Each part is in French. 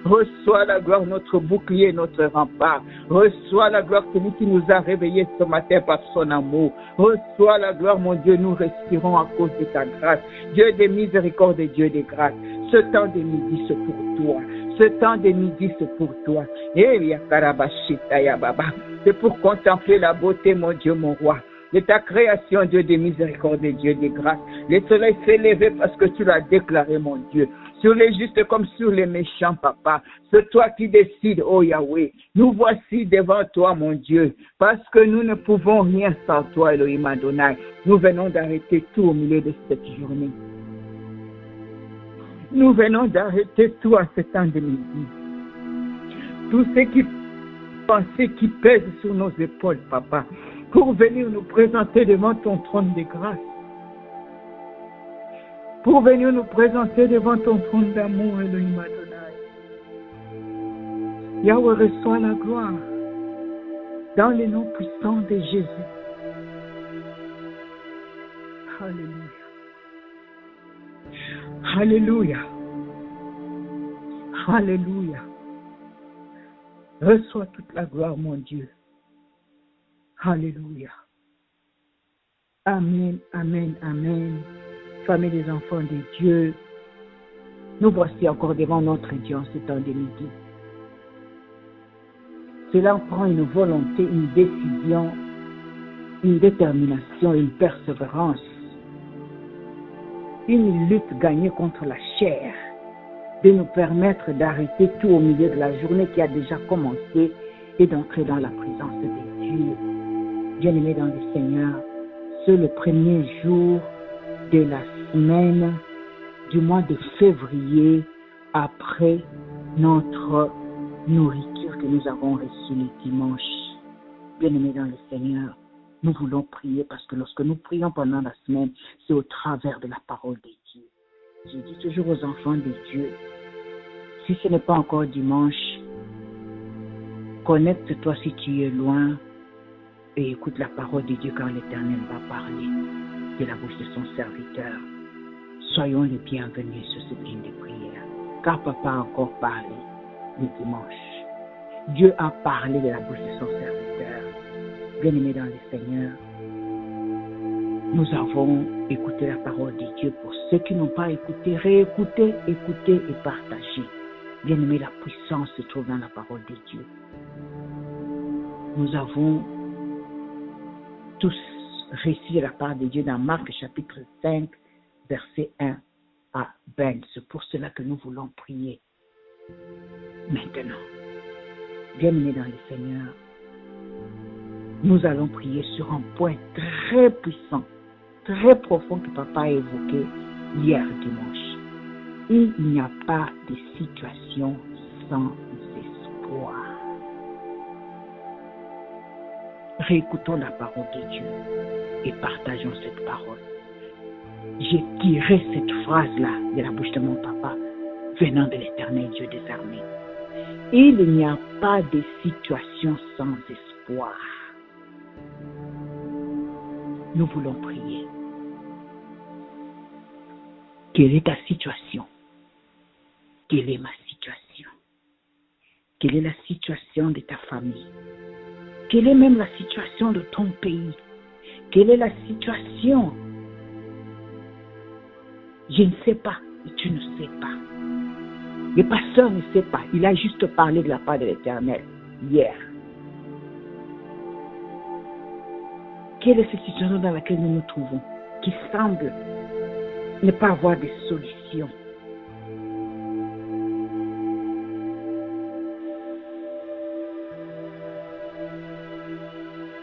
Reçois la gloire, notre bouclier, notre rempart. Reçois la gloire, celui qui nous a réveillés ce matin par son amour. Reçois la gloire, mon Dieu, nous respirons à cause de ta grâce. Dieu des miséricordes et Dieu des grâces. Ce temps de midi, c'est pour toi. Ce temps de midi, c'est pour toi. C'est pour contempler la beauté, mon Dieu, mon roi, de ta création, Dieu des miséricordes et Dieu des grâces. Le soleil s'est levé parce que tu l'as déclaré, mon Dieu. Sur les justes comme sur les méchants, papa. C'est toi qui décides, oh Yahweh. Nous voici devant toi, mon Dieu, parce que nous ne pouvons rien sans toi, Elohim Adonai. Nous venons d'arrêter tout au milieu de cette journée. Nous venons d'arrêter tout à ce temps de midi. Tout ce qui pensait qui pèse sur nos épaules, papa, pour venir nous présenter devant ton trône de grâce. Pour venir nous présenter devant ton trône d'amour, Elohim Adonai. Yahweh, reçois la gloire dans le nom puissant de Jésus. Alléluia. Alléluia. Alléluia. Reçois toute la gloire, mon Dieu. Alléluia. Amen, amen, amen. Famille des enfants de Dieu, nous voici encore devant notre Dieu en ce temps de midi. Cela prend une volonté, une décision, une détermination, une persévérance, une lutte gagnée contre la chair, de nous permettre d'arrêter tout au milieu de la journée qui a déjà commencé et d'entrer dans la présence de Dieu. Bien-aimés dans le Seigneur, c'est le premier jour de la semaine du mois de février après notre nourriture que nous avons reçue le dimanche. Bien-aimés dans le Seigneur, nous voulons prier parce que lorsque nous prions pendant la semaine, c'est au travers de la parole de Dieu. Je dis toujours aux enfants de Dieu, si ce n'est pas encore dimanche, connecte-toi si tu es loin et écoute la parole de Dieu car l'Éternel va parler de la bouche de son serviteur. Soyons les bienvenus sur cette ligne de prière, car Papa a encore parlé le dimanche. Dieu a parlé de la bouche de son serviteur. Bien-aimés dans le Seigneur, nous avons écouté la parole de Dieu. Pour ceux qui n'ont pas écouté, réécoutez, écoutez et partagez. Bien-aimés, la puissance se trouve dans la parole de Dieu. Nous avons tous récit de la part de Dieu dans Marc chapitre 5, verset 1 à 20. C'est pour cela que nous voulons prier maintenant. Bien-aimés dans le Seigneur, nous allons prier sur un point très puissant, très profond que Papa a évoqué hier dimanche. Il n'y a pas de situation sans espoir. Réécoutons la parole de Dieu et partageons cette parole. J'ai tiré cette phrase-là de la bouche de mon papa, venant de l'Éternel Dieu des armées. Il n'y a pas de situation sans espoir. Nous voulons prier. Quelle est ta situation? Quelle est ma situation? Quelle est la situation de ta famille? Quelle est même la situation de ton pays? Quelle est la situation? Je ne sais pas et tu ne sais pas. Le pasteur ne sait pas. Il a juste parlé de la part de l'Éternel hier. Quelle est cette situation dans laquelle nous nous trouvons, qui semble ne pas avoir de solution?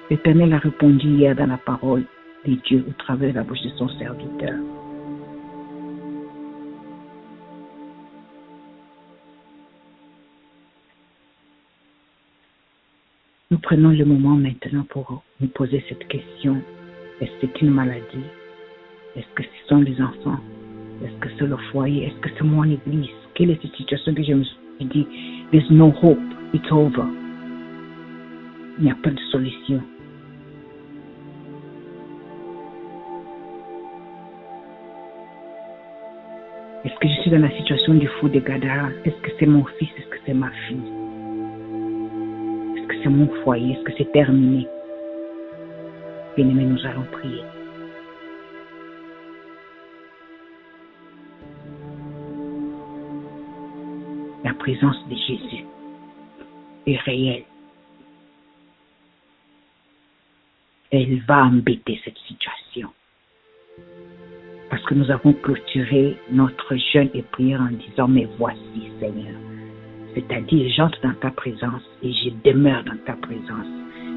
L'Éternel a répondu hier dans la parole de Dieu au travers de la bouche de son serviteur. Nous prenons le moment maintenant pour nous poser cette question. Est-ce que c'est une maladie? Est-ce que ce sont les enfants? Est-ce que c'est le foyer? Est-ce que c'est mon église? Quelle est cette situation que je me suis dit, there's no hope, it's over. Il n'y a pas de solution. Est-ce que je suis dans la situation du fou de Gadara? Est-ce que c'est mon fils? Est-ce que c'est ma fille? Est-ce que c'est mon foyer? Est-ce que c'est terminé? Bien-aimés, nous allons prier. La présence de Jésus est réelle. Elle va embêter cette situation. Parce que nous avons clôturé notre jeûne et prière en disant, mais voici, Seigneur. C'est-à-dire, j'entre dans ta présence et je demeure dans ta présence.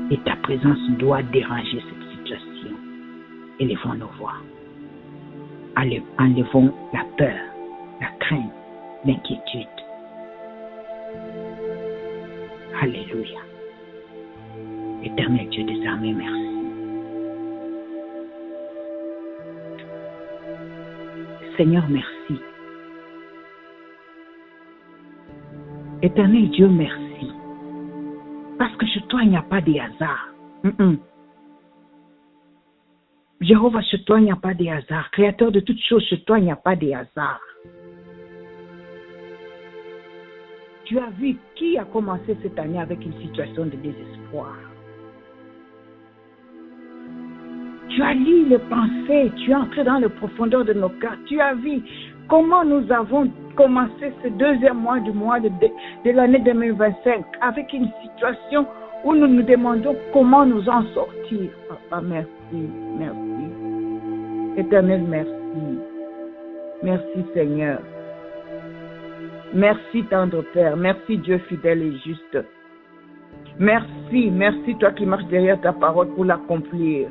Et ta présence doit déranger cette situation. Élevons nos voix. Enlevons la peur, la crainte, l'inquiétude. Alléluia. Éternel Dieu des armées, merci. Seigneur, merci. Éternel Dieu, merci. Parce que chez toi, il n'y a pas de hasard. Jéhovah, chez toi, il n'y a pas de hasard. Créateur de toutes choses, chez toi, il n'y a pas de hasard. Tu as vu qui a commencé cette année avec une situation de désespoir. Tu as lu les pensées, tu es entré dans les profondeurs de nos cœurs. Tu as vu comment nous avons commencé ce deuxième mois de l'année 2025 avec une situation où nous nous demandons comment nous en sortir. Papa, merci, merci. Éternel, merci. Merci Seigneur. Merci tendre Père. Merci Dieu fidèle et juste. Merci, merci toi qui marches derrière ta parole pour l'accomplir.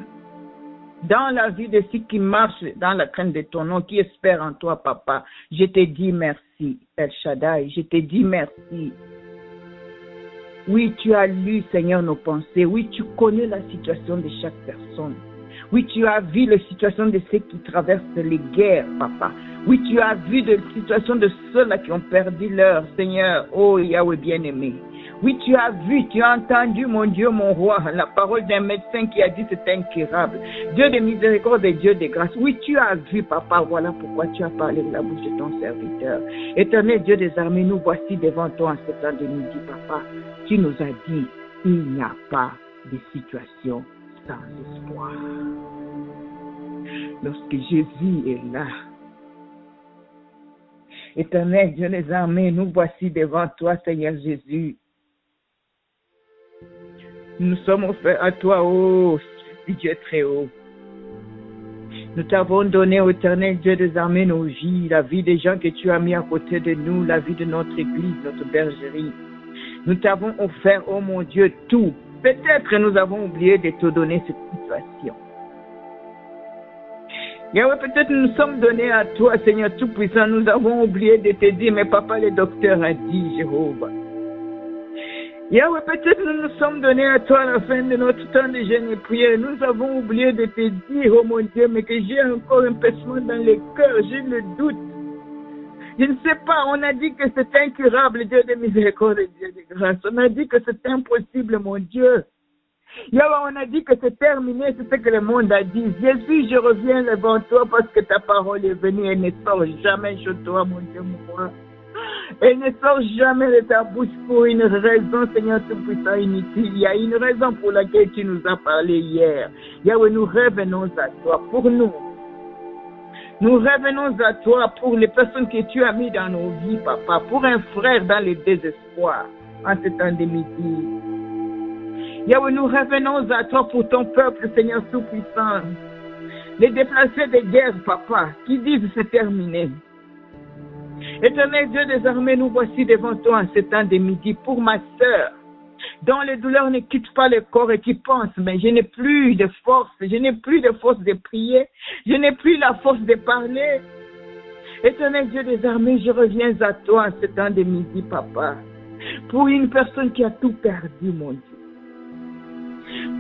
Dans la vie de ceux qui marchent dans la crainte de ton nom, qui espèrent en toi, Papa, je te dis merci, El Shaddai, je te dis merci. Oui, tu as lu, Seigneur, nos pensées. Oui, tu connais la situation de chaque personne. Oui, tu as vu la situation de ceux qui traversent les guerres, Papa. Oui, tu as vu la situation de ceux-là qui ont perdu leur Seigneur. Oh, Yahweh bien-aimé. Oui, tu as vu, tu as entendu, mon Dieu, mon roi, la parole d'un médecin qui a dit c'est incurable. Dieu de miséricorde et Dieu de grâce. Oui, tu as vu, Papa, voilà pourquoi tu as parlé de la bouche de ton serviteur. Éternel Dieu des armées, nous voici devant toi en ce temps de midi, Papa. Tu nous as dit, il n'y a pas de situation sans espoir. Lorsque Jésus est là, Éternel Dieu des armées, nous voici devant toi, Seigneur Jésus. Nous sommes offerts à toi, ô Dieu très haut. Nous t'avons donné, ô Éternel Dieu des armées, nos vies, la vie des gens que tu as mis à côté de nous, la vie de notre église, notre bergerie. Nous t'avons offert, ô mon Dieu, tout. Peut-être nous avons oublié de te donner cette situation. Yahweh, peut-être nous sommes donnés à toi, Seigneur Tout-Puissant. Nous avons oublié de te dire, mais Papa, le docteur a dit, Jéhovah. Yahweh, peut-être nous nous sommes donnés à toi à la fin de notre temps de jeûne et prière. Nous avons oublié de te dire, oh mon Dieu, mais que j'ai encore un pincement dans le cœur, j'ai le doute. Je ne sais pas, on a dit que c'est incurable, Dieu de miséricorde et Dieu de grâce. On a dit que c'est impossible, mon Dieu. Yahweh, on a dit que c'est terminé, c'est ce que le monde a dit. Jésus, je reviens devant toi parce que ta parole est venue et ne sort jamais chez toi, mon Dieu, mon roi. Elle ne sort jamais de ta bouche pour une raison, Seigneur Tout-Puissant, inutile. Il y a une raison pour laquelle tu nous as parlé hier. Yahweh, nous revenons à toi pour nous. Nous revenons à toi pour les personnes que tu as mis dans nos vies, Papa, pour un frère dans le désespoir en ce temps de midi. Yahweh, nous revenons à toi pour ton peuple, Seigneur Tout-Puissant. Les déplacés de guerre, Papa, qui disent c'est terminé. Éternel Dieu des armées, nous voici devant toi en ce temps de midi pour ma sœur, dont les douleurs ne quittent pas le corps et qui pense, mais je n'ai plus de force, je n'ai plus de force de prier, je n'ai plus la force de parler. Éternel Dieu des armées, je reviens à toi en ce temps de midi, Papa, pour une personne qui a tout perdu, mon Dieu.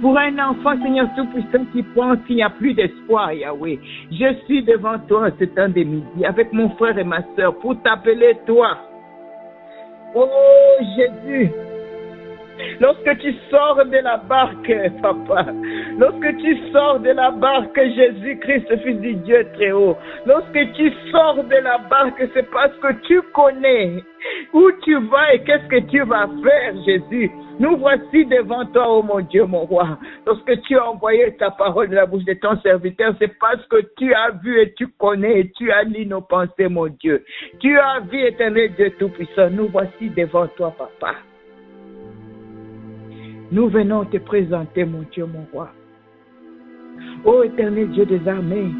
Pour un enfant, Seigneur Tout-Puissant, qui pense qu'il n'y a plus d'espoir, Yahweh. Je suis devant toi en ce temps de midi, avec mon frère et ma soeur, pour t'appeler toi. Oh Jésus, Lorsque tu sors de la barque, Papa, lorsque tu sors de la barque, Jésus-Christ, Fils du Dieu très haut, lorsque tu sors de la barque, c'est parce que tu connais où tu vas et qu'est-ce que tu vas faire, Jésus. Nous voici devant toi, oh mon Dieu, mon roi. Lorsque tu as envoyé ta parole de la bouche de ton serviteur, c'est parce que tu as vu et tu connais et tu as lu nos pensées, mon Dieu. Tu as vu, éternel Dieu Tout-Puissant. Nous voici devant toi, Papa. Nous venons te présenter, mon Dieu, mon roi. Ô éternel Dieu des armées,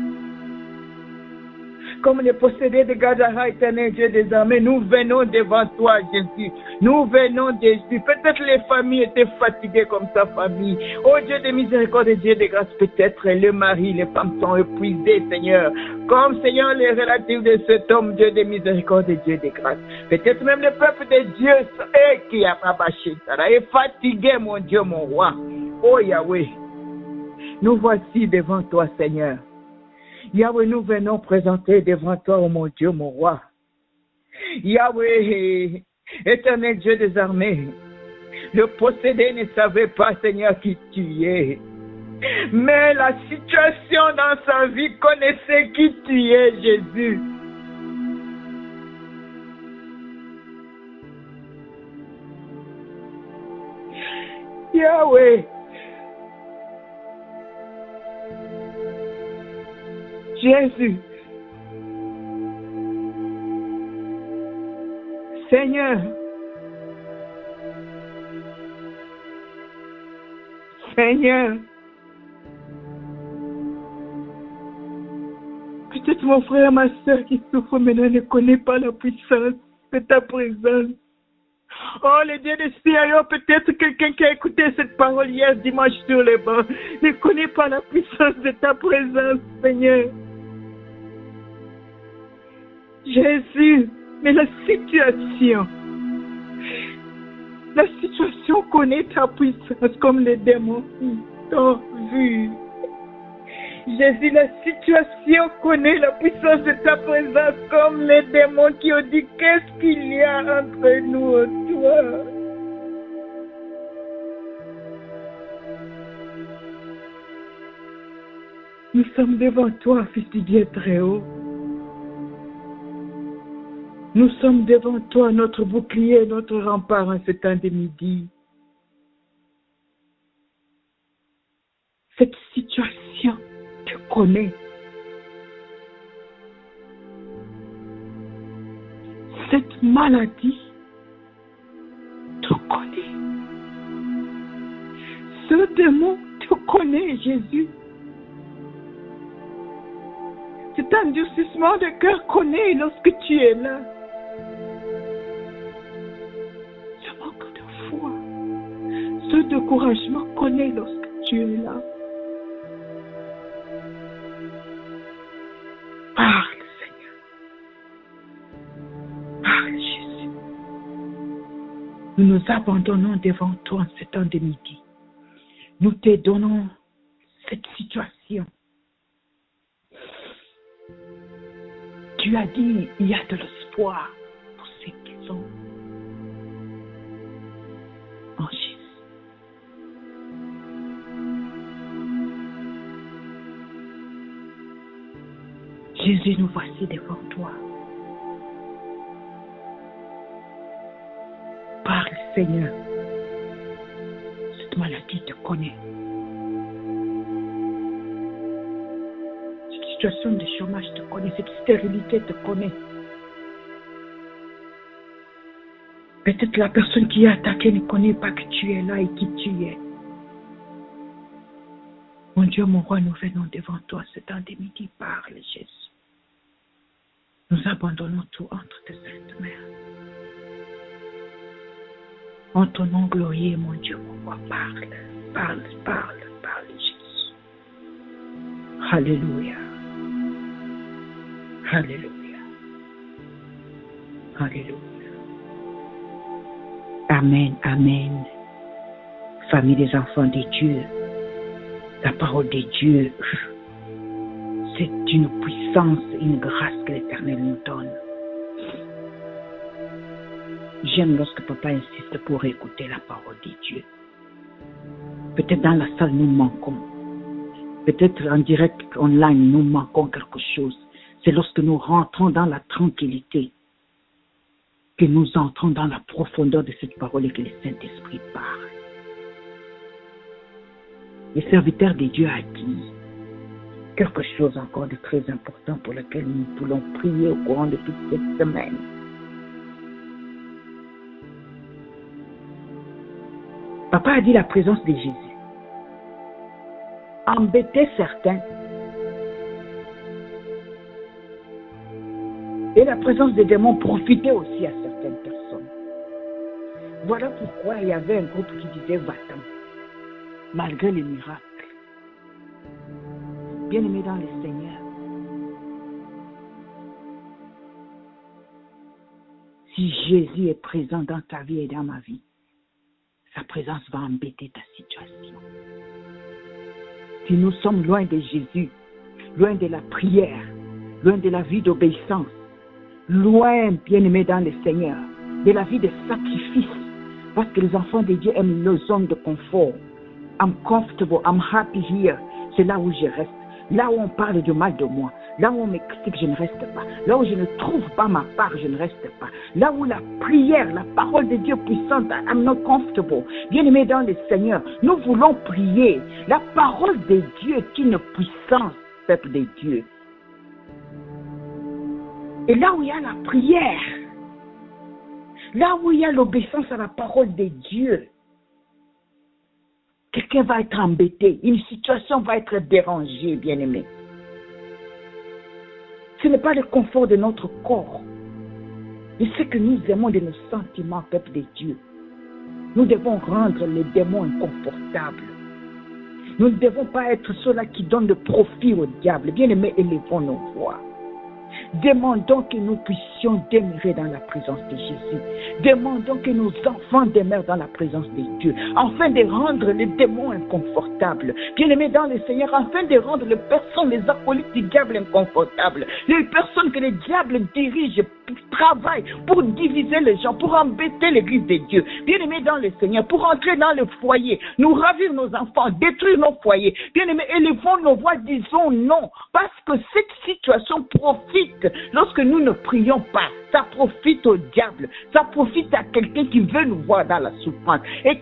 comme les possédés de Gadara, éternel Dieu des armées, nous venons devant toi, Jésus. Nous venons, Jésus. Peut-être les familles étaient fatiguées comme sa famille. Oh Dieu de miséricorde et Dieu de grâce, peut-être les maris, les femmes sont épuisés, Seigneur. Comme, Seigneur, les relatifs de cet homme, Dieu de miséricorde et Dieu de grâce. Peut-être même le peuple de Dieu qui a rabâché, est fatigué, mon Dieu, mon roi. Oh Yahweh, nous voici devant toi, Seigneur. Yahweh, nous venons présenter devant toi, oh mon Dieu, mon roi. Yahweh, éternel Dieu des armées, le possédé ne savait pas, Seigneur, qui tu es. Mais la situation dans sa vie connaissait qui tu es, Jésus. Yahweh, Jésus, Seigneur, Seigneur, peut-être mon frère, ma soeur qui souffre maintenant ne connaît pas la puissance de ta présence. Oh, le Dieu de Seigneur, peut-être quelqu'un qui a écouté cette parole hier dimanche sur les bancs ne connaît pas la puissance de ta présence, Seigneur. Jésus, mais la situation connaît ta puissance comme les démons t'ont vu. Jésus, la situation connaît la puissance de ta présence comme les démons qui ont dit qu'est-ce qu'il y a entre nous, toi. Nous sommes devant toi, Fils du Dieu très haut. Nous sommes devant toi, notre bouclier, notre rempart en ce temps de midi. Cette situation, tu connais. Cette maladie, tu connais. Ce démon, tu connais, Jésus. Cet endurcissement de cœur connaît lorsque tu es là. Ce manque de foi, ce découragement connaît lorsque tu es là. Parle, Seigneur. Parle, Jésus. Nous nous abandonnons devant toi en ce temps de midi. Nous te donnons cette situation. Tu as dit, il y a de l'espoir pour ceux qui sont en Jésus. Jésus, nous voici devant toi. Parle, Seigneur. Cette maladie te connaît. Cette situation de chômage te connaît. Cette stérilité te connaît. Peut-être la personne qui a attaqué ne connaît pas que tu es là et qui tu es. Mon Dieu, mon roi, nous venons devant toi ce temps de midi. Parle, Jésus. Nous abandonnons tout entre tes saintes mains. En ton nom glorieux, mon Dieu, mon roi, parle, parle, parle, parle, Jésus. Alléluia. Alléluia. Alléluia. Amen, amen. Famille des enfants de Dieu, la parole de Dieu, c'est une puissance, une grâce que l'Éternel nous donne. J'aime lorsque papa insiste pour écouter la parole de Dieu. Peut-être dans la salle, nous manquons. Peut-être en direct, online, nous manquons quelque chose. C'est lorsque nous rentrons dans la tranquillité que nous entrons dans la profondeur de cette parole et que le Saint-Esprit parle. Le serviteur de Dieu a dit quelque chose encore de très important pour lequel nous voulons prier au courant de toute cette semaine. Papa a dit la présence de Jésus. Embêter certains. Et la présence des démons profitait aussi à certaines personnes. Voilà pourquoi il y avait un groupe qui disait va-t'en, malgré les miracles. Bien-aimés dans le Seigneur, si Jésus est présent dans ta vie et dans ma vie, sa présence va embêter ta situation. Si nous sommes loin de Jésus, loin de la prière, loin de la vie d'obéissance, loin, bien-aimés dans le Seigneur, de la vie de sacrifice, parce que les enfants de Dieu aiment nos zones de confort. I'm comfortable, I'm happy here. C'est là où je reste. Là où on parle du mal de moi, là où on m'explique, je ne reste pas. Là où je ne trouve pas ma part, je ne reste pas. Là où la prière, la parole de Dieu puissante, I'm not comfortable. Bien-aimés dans le Seigneur, nous voulons prier. La parole de Dieu est une puissance, peuple de Dieu. Et là où il y a la prière, là où il y a l'obéissance à la parole de Dieu, quelqu'un va être embêté, une situation va être dérangée, bien-aimé. Ce n'est pas le confort de notre corps. Mais ce que nous aimons de nos sentiments, peuple de Dieu. Nous devons rendre les démons inconfortables. Nous ne devons pas être ceux-là qui donnent le profit au diable. Bien-aimés, élevons nos voix. Demandons que nous puissions demeurer dans la présence de Jésus. Demandons que nos enfants demeurent dans la présence de Dieu, afin de rendre les démons inconfortables. Bien-aimés dans le Seigneur, afin de rendre les personnes, les acolytes du diable inconfortables. Les personnes que le diable dirige, travaille pour diviser les gens, pour embêter l'église de Dieu. Bien-aimés dans le Seigneur, pour entrer dans le foyer, nous ravir nos enfants, détruire nos foyers. Bien-aimés, élevons nos voix, disons non, parce que cette situation profite lorsque nous ne prions pas. Ça profite au diable, ça profite à quelqu'un qui veut nous voir dans la souffrance. Et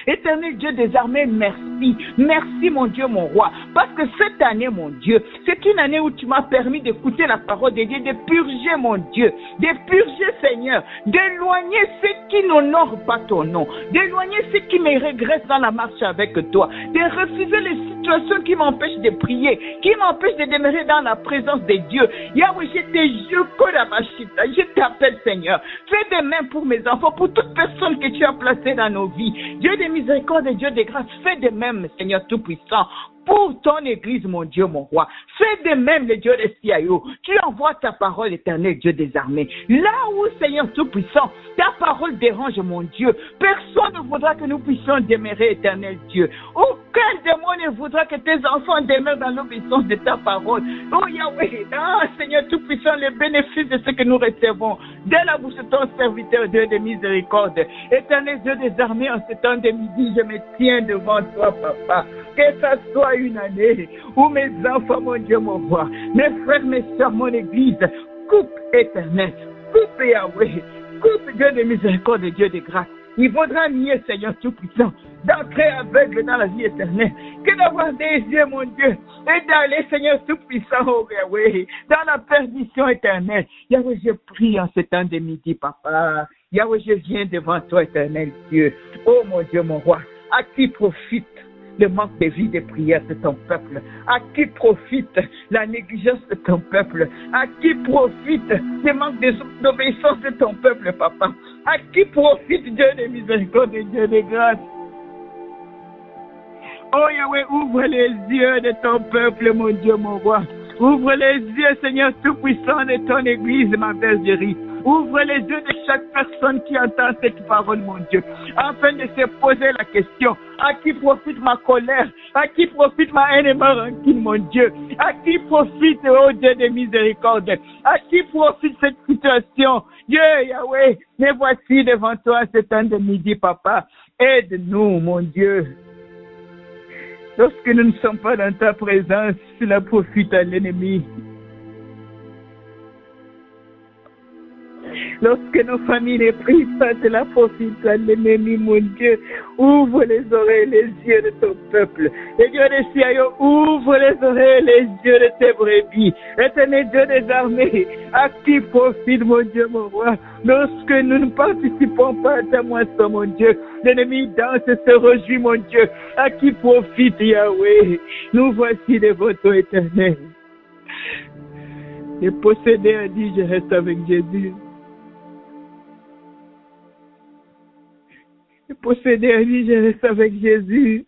Éternel Dieu des armées, merci. Merci mon Dieu, mon roi. Parce que cette année, mon Dieu, c'est une année où tu m'as permis d'écouter la parole de Dieu, de purger mon Dieu, de purger Seigneur, d'éloigner ceux qui n'honorent pas ton nom, d'éloigner ceux qui me regressent dans la marche avec toi, de refuser les situations qui m'empêchent de prier, qui m'empêchent de demeurer dans la présence de Dieu. Yahweh, je t'appelle Seigneur. Fais de même pour mes enfants, pour toute personne que tu as placée dans nos vies. Dieu de miséricorde et Dieu de grâce, fais de même, Seigneur Tout-Puissant. Pour ton église, mon Dieu, mon roi. Fais de même, le Dieu des CIO. Tu envoies ta parole, éternel Dieu des armées. Là où, Seigneur Tout-Puissant, ta parole dérange, mon Dieu. Personne ne voudra que nous puissions demeurer, éternel Dieu. Aucun démon ne voudra que tes enfants demeurent dans l'obéissance de ta parole. Oh Yahweh, Seigneur Tout-Puissant, les bénéfices de ce que nous recevons. Dès la bouche de ton serviteur, Dieu de miséricorde. Éternel Dieu des armées, en ce temps de midi, je me tiens devant toi, Papa. Que ça soit une année où mes enfants, mon Dieu, mon roi, mes frères, mes soeurs, mon église, coupe éternel, coupe Yahweh, coupe Dieu de miséricorde et Dieu de grâce. Il vaudra mieux, Seigneur Tout-Puissant, d'entrer aveugle dans la vie éternelle que d'avoir des yeux, mon Dieu, et d'aller, Seigneur Tout-Puissant, oh Yahweh, dans la perdition éternelle. Yahweh, je prie en ce temps de midi, Papa. Yahweh, je viens devant toi, éternel Dieu. Oh mon Dieu, mon roi, à qui profite le manque de vie de prière de ton peuple? À qui profite la négligence de ton peuple? À qui profite le manque d'obéissance de ton peuple, Papa? À qui profite Dieu de miséricorde et Dieu de grâce? Oh Yahweh, ouvre les yeux de ton peuple, mon Dieu, mon roi. Ouvre les yeux, Seigneur Tout-Puissant, de ton église, ma bergerie. Ouvre les yeux de chaque personne qui entend cette parole, mon Dieu, afin de se poser la question, à qui profite ma colère? À qui profite ma haine et ma rancune, mon Dieu? À qui profite, oh Dieu de miséricorde? À qui profite cette situation? Dieu, Yahweh, me voici devant toi ce temps de midi, Papa. Aide-nous, mon Dieu. Lorsque nous ne sommes pas dans ta présence, cela profite à l'ennemi. Lorsque nos familles ne prient pas, cela profite à l'ennemi, mon Dieu. Ouvre les oreilles et les yeux de ton peuple. Et Dieu des cieux, ouvre les oreilles et les yeux de tes brebis. Éternel Dieu des armées, à qui profite, mon Dieu, mon roi, lorsque nous ne participons pas à ta moisson, mon Dieu. L'ennemi danse et se réjouit, mon Dieu. À qui profite, Yahweh? Nous voici devant toi, éternel. Le possédé a dit, je reste avec Jésus. Le possédé a dit, je reste avec Jésus.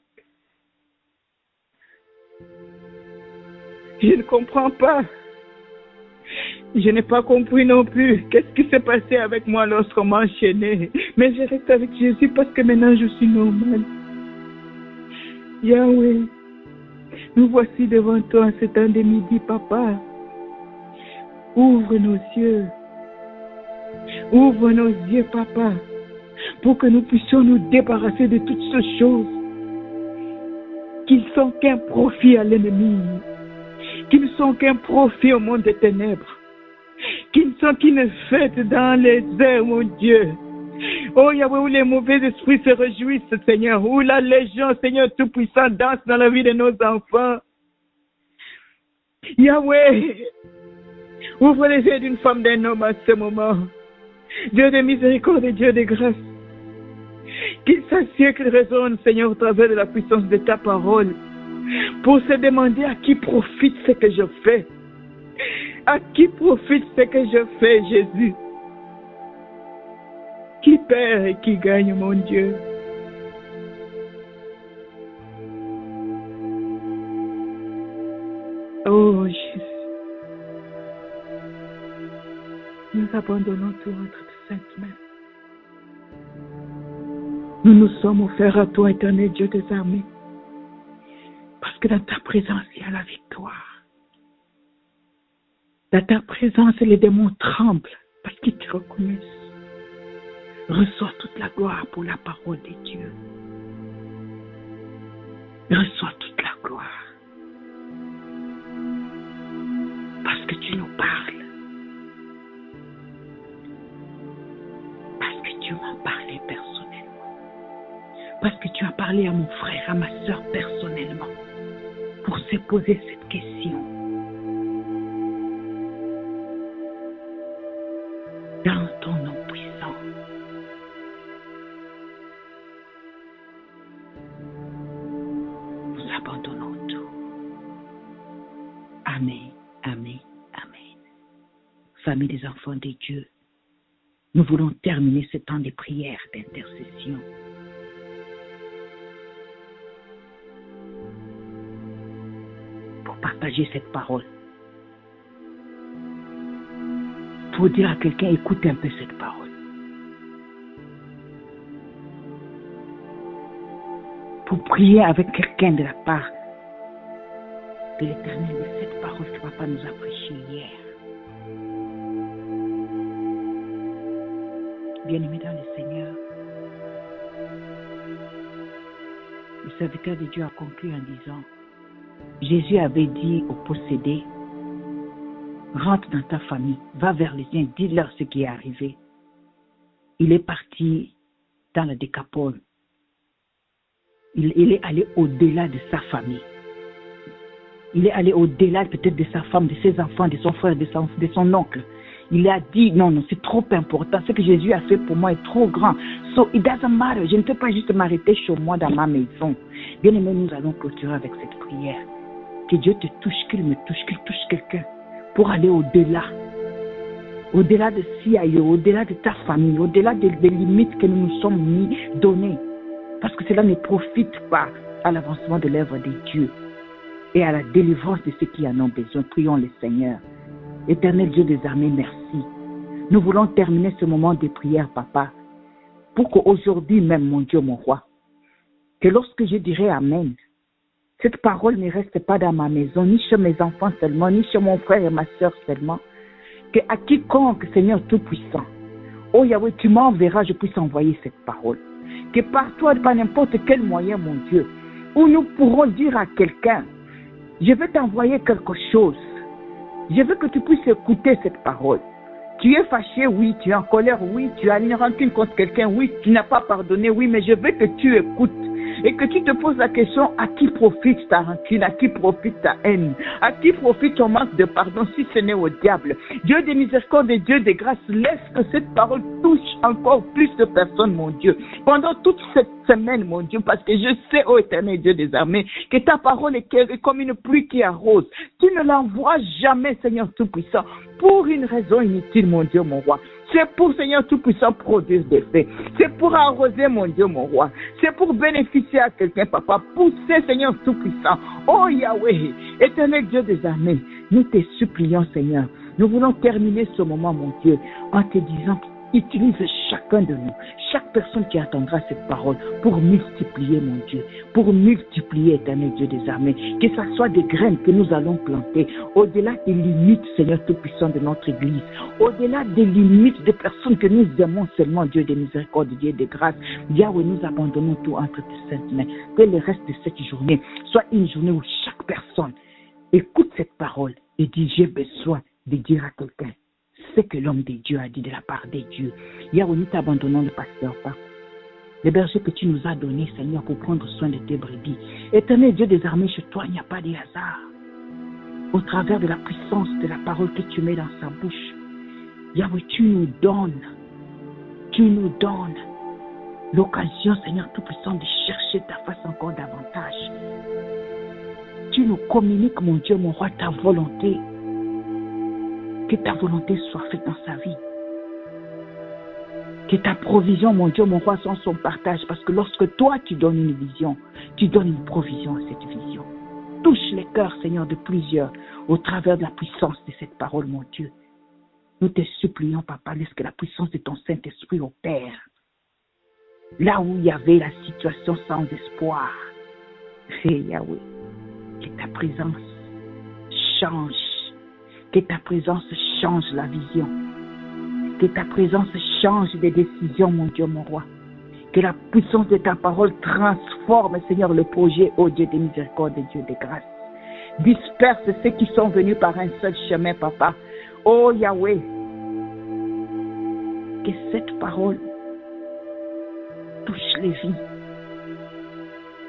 Je ne comprends pas. Je n'ai pas compris non plus. Qu'est-ce qui s'est passé avec moi lorsqu'on m'a enchaîné? Mais je reste avec Jésus parce que maintenant je suis normal. Yahweh, nous voici devant toi en ce temps de midi, Papa. Ouvre nos yeux. Ouvre nos yeux, Papa, pour que nous puissions nous débarrasser de toutes ces choses qui ne sont qu'un profit à l'ennemi, qui ne sont qu'un profit au monde des ténèbres, qui ne sont qu'une fête dans les airs, mon Dieu. Oh Yahweh, où les mauvais esprits se réjouissent, Seigneur, où la Légion, Seigneur Tout-Puissant, danse dans la vie de nos enfants. Yahweh, ouvre les yeux d'une femme, d'un homme à ce moment. Dieu de miséricorde et Dieu de grâce. Qu'il s'assied, qu'il résonne, Seigneur, au travers de la puissance de ta parole, pour se demander à qui profite ce que je fais. À qui profite ce que je fais, Jésus? Qui perd et qui gagne, mon Dieu? Oh Jésus, nous abandonnons tout entre tes saintes mains. Nous nous sommes offerts à toi, éternel Dieu des armées, parce que dans ta présence, il y a la victoire. Dans ta présence, les démons tremblent parce qu'ils te reconnaissent. Reçois toute la gloire pour la parole de Dieu. Reçois toute la gloire. Parce que tu nous parles. Parce que tu m'as parlé personnellement. Parce que tu as parlé à mon frère, à ma soeur personnellement. Pour se poser cette question. Dans ton nom puissant. Nous abandonnons tout. Amen, amen, amen. Famille des enfants de Dieu, nous voulons terminer ce temps de prière, d'intercession. Pour partager cette parole. Pour dire à quelqu'un, écoute un peu cette parole. Pour prier avec quelqu'un de la part de l'Éternel de cette parole que Papa nous a prêchée hier. Bien-aimés dans le Seigneur, le serviteur de Dieu a conclu en disant, Jésus avait dit aux possédés, rentre dans ta famille, va vers les siens, dis-leur ce qui est arrivé. Il est parti dans la Décapole. Il est allé au-delà de sa famille. Il est allé au-delà peut-être de sa femme, de ses enfants, de son frère, de son oncle. Il a dit, non, c'est trop important. Ce que Jésus a fait pour moi est trop grand. So, it doesn't matter. Je ne peux pas juste m'arrêter chez moi dans ma maison. Bien aimé, nous allons clôturer avec cette prière. Que Dieu te touche, qu'il me touche, qu'il touche quelqu'un pour aller au-delà. Au-delà de CIO, au-delà de ta famille, au-delà des limites que nous nous sommes données. Parce que cela ne profite pas à l'avancement de l'œuvre de Dieu et à la délivrance de ceux qui en ont besoin. Prions le Seigneur. Éternel Dieu des armées, merci. Nous voulons terminer ce moment de prière, papa, pour qu'aujourd'hui même, mon Dieu, mon roi, que lorsque je dirai Amen, cette parole ne reste pas dans ma maison, ni chez mes enfants seulement, ni chez mon frère et ma soeur seulement, que à quiconque, Seigneur Tout-Puissant, oh Yahweh, tu m'enverras, je puisse envoyer cette parole. Que par toi, par n'importe quel moyen, mon Dieu, où nous pourrons dire à quelqu'un, je vais t'envoyer quelque chose. Je veux que tu puisses écouter cette parole. Tu es fâché, oui. Tu es en colère, oui. Tu as une rancune contre quelqu'un, oui. Tu n'as pas pardonné, oui. Mais je veux que tu écoutes et que tu te poses la question, à qui profite ta rancune, à qui profite ta haine, à qui profite ton manque de pardon, si ce n'est au diable. Dieu de miséricorde et Dieu de grâce, laisse que cette parole touche encore plus de personnes, mon Dieu. Pendant toute cette semaine, mon Dieu, parce que je sais, ô éternel Dieu des armées, que ta parole est comme une pluie qui arrose. Tu ne l'envoies jamais, Seigneur Tout-Puissant, pour une raison inutile, mon Dieu, mon roi. C'est pour, Seigneur Tout-Puissant, produire des faits. C'est pour arroser, mon Dieu, mon roi. C'est pour bénéficier à quelqu'un, papa. Pousser, Seigneur Tout-Puissant. Oh Yahweh, éternel Dieu des armées, nous te supplions, Seigneur. Nous voulons terminer ce moment, mon Dieu, en te disant, utilise chacun de nous, chaque personne qui attendra cette parole pour multiplier, mon Dieu, pour multiplier, éternel Dieu des armées, que ce soit des graines que nous allons planter, au-delà des limites, Seigneur Tout-Puissant, de notre Église, au-delà des limites des personnes que nous aimons seulement, Dieu de miséricorde, Dieu de grâce. Yahweh, nous abandonnons tout entre tes saintes mains. Que le reste de cette journée soit une journée où chaque personne écoute cette parole et dit, j'ai besoin de dire à quelqu'un ce que l'homme de Dieu a dit de la part de Dieu. Yahweh, nous t'abandonnons le pasteur Paco, le berger que tu nous as donné, Seigneur, pour prendre soin de tes brebis. Éternel Dieu des armées, chez toi, il n'y a pas de hasard. Au travers de la puissance de la parole que tu mets dans sa bouche, Yahweh, tu nous donnes l'occasion, Seigneur Tout-Puissant, de chercher ta face encore davantage. Tu nous communiques, mon Dieu, mon roi, ta volonté. Que ta volonté soit faite dans sa vie. Que ta provision, mon Dieu, mon roi, soit son partage. Parce que lorsque toi, tu donnes une vision, tu donnes une provision à cette vision. Touche les cœurs, Seigneur, de plusieurs au travers de la puissance de cette parole, mon Dieu. Nous te supplions, papa, laisse que la puissance de ton Saint-Esprit opère. Là où il y avait la situation sans espoir, fais, Yahweh, que ta présence change. Que ta présence change la vision. Que ta présence change des décisions, mon Dieu, mon roi. Que la puissance de ta parole transforme, Seigneur, le projet, ô Dieu de miséricorde et Dieu de grâce. Disperse ceux qui sont venus par un seul chemin, papa. Ô Yahweh, que cette parole touche les vies.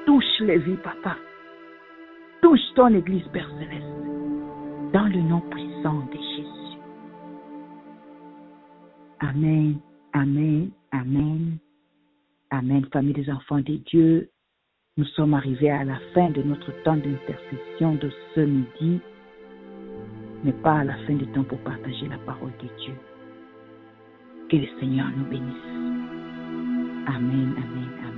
Touche les vies, papa. Touche ton Église, Père Céleste. Dans le nom puissant de Jésus. Amen, amen, amen, amen. Famille des enfants de Dieu, nous sommes arrivés à la fin de notre temps d'intercession de ce midi, mais pas à la fin du temps pour partager la parole de Dieu. Que le Seigneur nous bénisse. Amen, amen, amen.